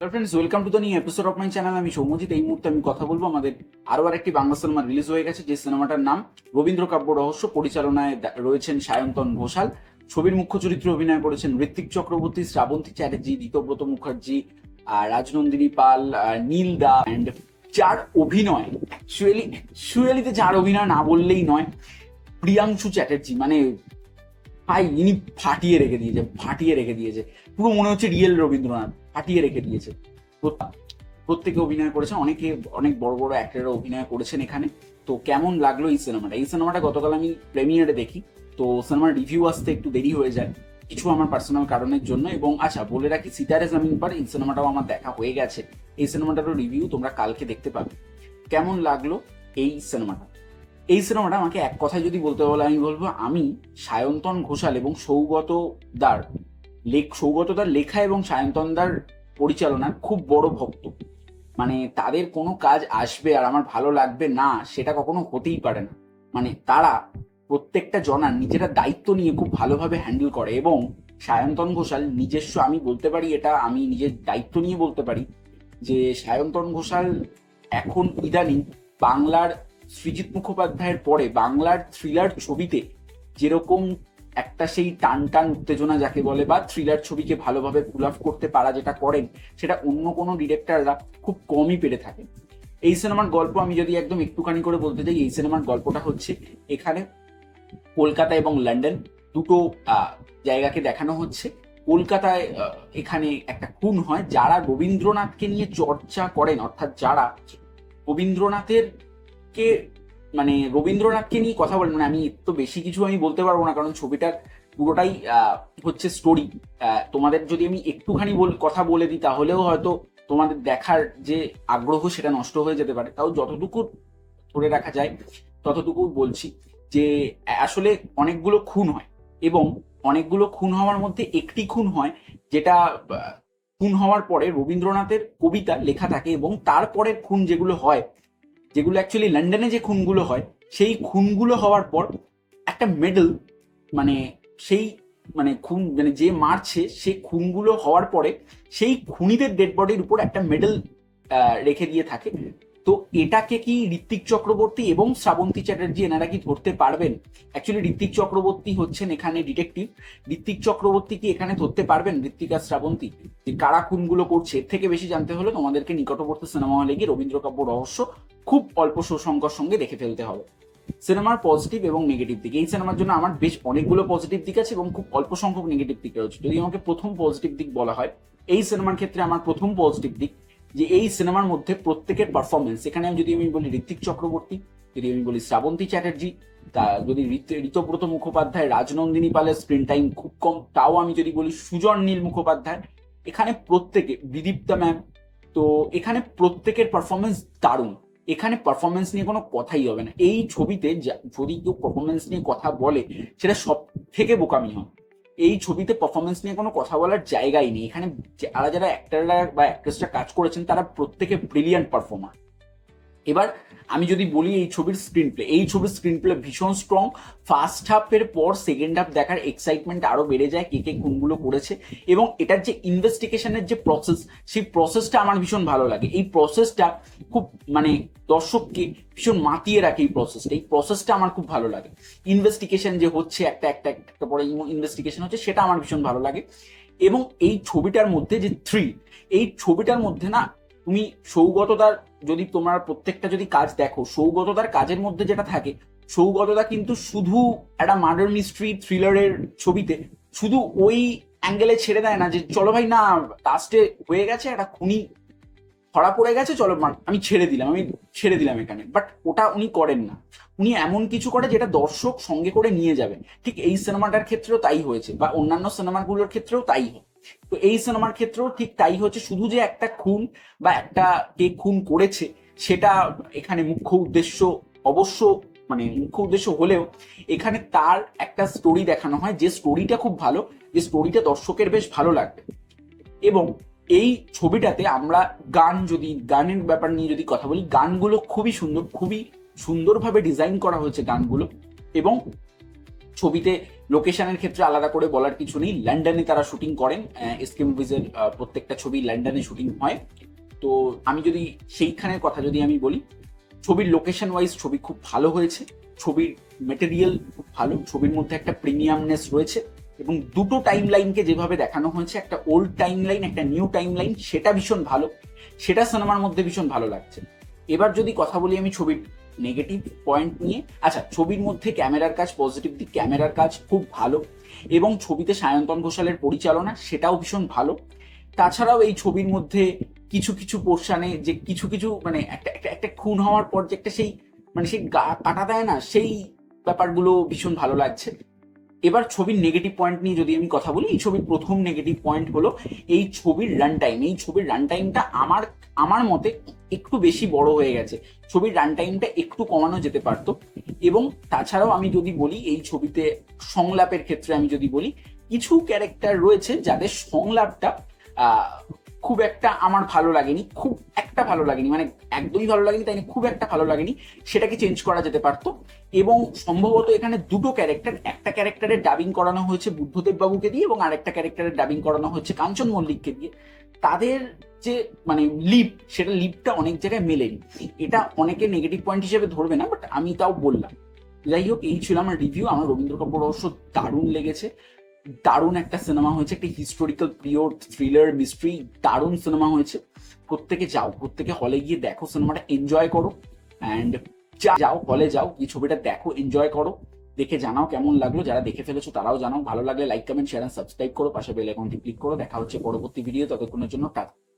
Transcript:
Hello friends, welcome to the new episode of my channel. আমি সৌম্যজিৎ। এই মুহূর্তে আমি কথা বলবো আমাদের আরও আরেকটি বাংলা সিনেমা রিলিজ হয়ে গেছে, যে সিনেমাটার নাম রবীন্দ্র কাব্য রহস্য। পরিচালনায় রয়েছেন সায়ন্তন ঘোষাল। ছবির মুখ্য চরিত্রে অভিনয় করেছেন ঋত্বিক চক্রবর্তী, শ্রাবন্তী চ্যাটার্জি, ঋতব্রত মুখার্জি, রাজনন্দিনী পাল, নীল দা, অ্যান্ড যার অভিনয় অ্যাকচুয়ালিতে যার অভিনয় না বললেই নয়, প্রিয়াংশু চ্যাটার্জি। মানে ভাই, ইনি ফাটিয়ে রেখে দিয়েছে। পুরো মনে হচ্ছে রিয়েল রবীন্দ্রনাথ। ফাটিয়ে রেখে দিয়েছে। প্রত্যেকে অভিনয় করেছেন, অনেক বড় বড় অ্যাক্টররা অভিনয় করেছেন এখানে। তো কেমন লাগলো এই সিনেমাটা গতকাল আমি প্রেমিয়ারে দেখি। তো সিনেমার রিভিউ আসতে একটু দেরি হয়ে যায় কিছু আমার পার্সোনাল কারণের জন্য। এবং আচ্ছা, বলে রাখি, সিতারে জামিন পার এই সিনেমাটাও আমার দেখা হয়ে গেছে। এই সিনেমাটারও রিভিউ তোমরা কালকে দেখতে পাবে। কেমন লাগলো এই সিনেমাটা আমাকে এক কথায় যদি বলতে বলে, আমি বলবো আমি সায়ন্তন ঘোষাল এবং সৌগতদার লেখা এবং সায়ন্তনদার পরিচালনার খুব বড় ভক্ত। মানে তাদের কোনো কাজ আসবে আর আমার ভালো লাগবে না, সেটা কখনো হতেই পারে না। মানে তারা প্রত্যেকটা জনার নিজেরা দায়িত্ব নিয়ে খুব ভালোভাবে হ্যান্ডেল করে। এবং সায়ন্তন ঘোষাল নিজস্ব, আমি বলতে পারি, এটা আমি নিজের দায়িত্ব নিয়ে বলতে পারি, যে সায়ন্তন ঘোষাল এখন ইদানিং বাংলার সৃজিত মুখোপাধ্যায়ের পরে বাংলার থ্রিলার ছবিতে যেরকম একটা সেই টান টান উত্তেজনা যাকে বলে, বা থ্রিলার ছবিকে ভালোভাবে পুল অফ করতে পারা যেটা করেন, সেটা অন্য কোনো ডিরেক্টররা খুব কমই পেরে থাকেন। এই সিনেমার গল্প আমি যদি একদম একটুখানি করে বলতে চাই, এই সিনেমার গল্পটা হচ্ছে, এখানে কলকাতা এবং লন্ডন দুটো জায়গাকে দেখানো হচ্ছে। কলকাতায় এখানে একটা খুন হয়। যারা রবীন্দ্রনাথকে নিয়ে চর্চা করেন, অর্থাৎ যারা রবীন্দ্রনাথের কে মানে রবীন্দ্রনাথকে নিয়ে কথা বলেন, মানে আমি তো বেশি কিছু আমি বলতে পারবো না, কারণ ছবিটার পুরোটাই হচ্ছে স্টোরি। তোমাদের যদি আমি একটুখানি কথা বলে দিই, তাহলেও হয়তো তোমাদের দেখার যে আগ্রহ সেটা নষ্ট হয়ে যেতে পারে। তাও যতটুকু ধরে রাখা যায় ততটুকু বলছি, যে আসলে অনেকগুলো খুন হয়, এবং অনেকগুলো খুন হওয়ার মধ্যে একটি খুন হয়, যেটা খুন হওয়ার পরে রবীন্দ্রনাথের কবিতা লেখা থাকে। এবং তারপরের খুন যেগুলো হয়, যেগুলো অ্যাকচুয়ালি লন্ডনে যে খুনগুলো হয়, সেই খুনগুলো হওয়ার পর একটা মেডেল, মানে সেই খুন, মানে যে মারছে, সে খুনগুলো হওয়ার পরে সেই খুনিদের ডেড বডির উপর একটা মেডেল রেখে দিয়ে থাকে। তো এটাকে কি ঋত্বিক চক্রবর্তী এবং শ্রাবন্তী চ্যাটার্জি এনারা কি ধরতে পারবেন? অ্যাকচুয়ালি ঋত্বিক চক্রবর্তী হচ্ছেন এখানে ডিটেকটিভ। ঋত্বিক চক্রবর্তী কি এখানে ধরতে পারবেন ঋত্বিক আর শ্রাবন্তী যে কারা খুনগুলো করছে? এর থেকে বেশি জানতে হলে তোমাদেরকে নিকটবর্তী সিনেমা হলে গিয়ে রবীন্দ্র কাব্য রহস্য খুব অল্প সংখ্যার সঙ্গে দেখে ফেলতে হবে। সিনেমার পজিটিভ এবং নেগেটিভ দিক, এই সিনেমার জন্য আমার বেশ অনেকগুলো পজিটিভ দিক আছে এবং খুব অল্প সংখ্যক নেগেটিভ দিক রয়েছে। যদি আমাকে প্রথম পজিটিভ দিক বলা হয়, এই সিনেমার ক্ষেত্রে আমার প্রথম পজিটিভ দিক, যে এই সিনেমার মধ্যে প্রত্যেকের পারফরমেন্স, এখানে আমি বলি ঋত্বিক চক্রবর্তী, যদি আমি বলি শ্রাবন্তী চ্যাটার্জি, তা যদি ঋতব্রত মুখোপাধ্যায়, রাজনন্দিনী পালের স্ক্রিন টাইম খুব কম, তাও আমি যদি বলি সুজন নীল মুখোপাধ্যায়, এখানে প্রত্যেকে, বিদীপ্তা ম্যাম, তো এখানে প্রত্যেকের পারফরমেন্স দারুণ। এখানে পারফরমেন্স নিয়ে কোনো কথাই হবে না। এই ছবিতে যদি কেউ পারফরমেন্স নিয়ে কথা বলে, সেটা সব থেকে বোকামি হয়। এই ছবিতে পারফরমেন্স নিয়ে কোনো কথা বলার জায়গাই নেই। এখানে যারা অ্যাক্টাররা বা অ্যাক্ট্রেসরা কাজ করেছেন, তারা প্রত্যেকে ব্রিলিয়ান্ট পারফর্মার। এবার আমি যদি বলি এই ছবির স্ক্রিন প্লে ভীষণ স্ট্রং। ফার্স্ট হাফের পর সেকেন্ড হাফ দেখার এক্সাইটমেন্ট আরো বেড়ে যায়, কে কে কোনগুলো করেছে। এবং এটার যে ইনভেস্টিগেশনের যে প্রসেস, সেই প্রসেসটা আমার ভীষণ ভালো লাগে। এই প্রসেসটা খুব, দর্শককে ভীষণ মাতিয়ে রাখে। এই প্রসেসটা আমার খুব ভালো লাগে। ইনভেস্টিগেশন যে হচ্ছে, একটা পরে ইনভেস্টিগেশন হচ্ছে, সেটা আমার ভীষণ ভালো লাগে। এবং এই ছবিটার মধ্যে যে এই ছবিটার মধ্যে না, তুমি সৌগতদার, যদি তোমার প্রত্যেকটা যদি কাজ দেখো, সৌগতদার কাজের মধ্যে যেটা থাকে, সৌগতদা কিন্তু শুধু একটা মার্ডার মিস্ট্রি থ্রিলারের ছবিতে শুধু ওই অ্যাঙ্গেলে ছেড়ে দেয় না, যে চলো ভাই, না লাস্টে হয়ে গেছে, একটা খুনি ধরা পড়ে গেছে, চলো আমি ছেড়ে দিলাম এখানে। বাট ওটা উনি করেন না। উনি এমন কিছু করে যেটা দর্শক সঙ্গে করে নিয়ে যাবে। ঠিক এই সিনেমাটার ক্ষেত্রেও তাই হয়েছে, বা অন্যান্য সিনেমাগুলোর ক্ষেত্রেও তাই হয়। তো এই সিনেমার ক্ষেত্রেও ঠিক তাই হচ্ছে। শুধু যে একটা খুন বা একটা কে খুন করেছে, সেটা এখানে মুখ্য উদ্দেশ্য, অবশ্য মুখ্য উদ্দেশ্য হলেও এখানে তার একটা স্টোরি দেখানো হয়, যে স্টোরিটা খুব ভালো, যে স্টোরিটা দর্শকের বেশ ভালো লাগবে। এবং এই ছবিটাতে আমরা গানের ব্যাপার নিয়ে যদি কথা বলি, গানগুলো খুবই সুন্দরভাবে ডিজাইন করা হয়েছে গানগুলো। এবং ছবিতে লোকেশনের ক্ষেত্রে আলাদা করে বলার কিছু নেই, লন্ডনে তারা শুটিং করেন, এসকে মুভিজের প্রত্যেকটা ছবি লন্ডনে শুটিং হয়। তো আমি যদি সেইখানের কথা যদি আমি বলি, ছবির লোকেশন ওয়াইজ ছবি খুব ভালো হয়েছে, ছবির মেটেরিয়াল খুব ভালো, ছবির মধ্যে একটা প্রিমিয়ামনেস রয়েছে, এবং দুটো টাইম লাইনকে যেভাবে দেখানো হয়েছে, একটা ওল্ড টাইম লাইন একটা নিউ টাইম লাইন, সেটা ভীষণ ভালো, সেটা সিনেমার মধ্যে ভীষণ ভালো লাগছে। এবার যদি কথা বলি আমি ছবির নেগেটিভ পয়েন্ট নিয়ে, আচ্ছা ছবির মধ্যে ক্যামেরার কাজ, পজিটিভ দিক ক্যামেরার কাজ খুব ভালো, এবং ছবিতে সায়ন্তন ঘোষালের পরিচালনা সেটাও ভীষণ ভালো। তাছাড়াও এই ছবির মধ্যে কিছু কিছু পোর্শনে যে কিছু কিছু মানে একটা একটা একটা খুন হওয়ার পর যে একটা সেই মানে সেই গা কাটা দেয় না, সেই ব্যাপারগুলো ভীষণ ভালো লাগছে। এবার ছবির নেগেটিভ পয়েন্ট নিয়ে যদি আমি কথা বলি, এই ছবির প্রথম নেগেটিভ পয়েন্ট হলো এই ছবির রান টাইম। এই ছবির রান টাইমটা আমার আমার মতে একটু বেশি বড় হয়ে গেছে, ছবির রান টাইমটা একটু কমানো যেতে পারতো। এবং তাছাড়াও আমি যদি বলি এই ছবিতে সংলাপের ক্ষেত্রে আমি যদি বলি, কিছু ক্যারেক্টার রয়েছে যাদের সংলাপটা খুব একটা আমার ভালো লাগেনি, খুব একটা ভালো লাগেনি, মানে একদমই ভালো লাগেনি তাই না, খুব একটা ভালো লাগেনি, সেটাকে চেঞ্জ করা যেতে পারতো। এবং সম্ভবত এখানে দুটো ক্যারেক্টার, একটা ক্যারেক্টারের ডাবিং করানো হয়েছে বুদ্ধদেব বাবুকে দিয়ে এবং আরেকটা ক্যারেক্টারের ডাবিং করানো হচ্ছে কাঞ্চন মল্লিককে দিয়ে। তাদের যে মানে লিপ, সেটা লিপটা অনেক জায়গায় মেলেনি, এটা অনেকে নেগেটিভ পয়েন্ট হিসেবে ধরবে না, বাট আমি তাও বললাম। যাই হোক, এই ছিল আমার রিভিউ। আমার রবীন্দ্র কাপুর অবশ্য দারুণ লেগেছে, দারুণ একটা সিনেমা হয়েছে, একটা হিস্টোরিক্যাল পিরিয়ড থ্রিলার মিস্ট্রি, দারুণ সিনেমা হয়েছে। প্রত্যেকে যাও, প্রত্যেকে হলে গিয়ে দেখো, সিনেমাটা এনজয় করো, অ্যান্ড যাও হলে যাও, এই ছবিটা দেখো, এনজয় করো, দেখে জানাও কেমন লাগলো। যারা দেখে ফেলেছো তারাও জানাও, ভালো লাগলে লাইক কমেন্ট শেয়ার সাবস্ক্রাইব করো, পাশে বেল আইকনটি ক্লিক করো। দেখা হচ্ছে পরবর্তী ভিডিও, ততক্ষণের জন্য টাটা।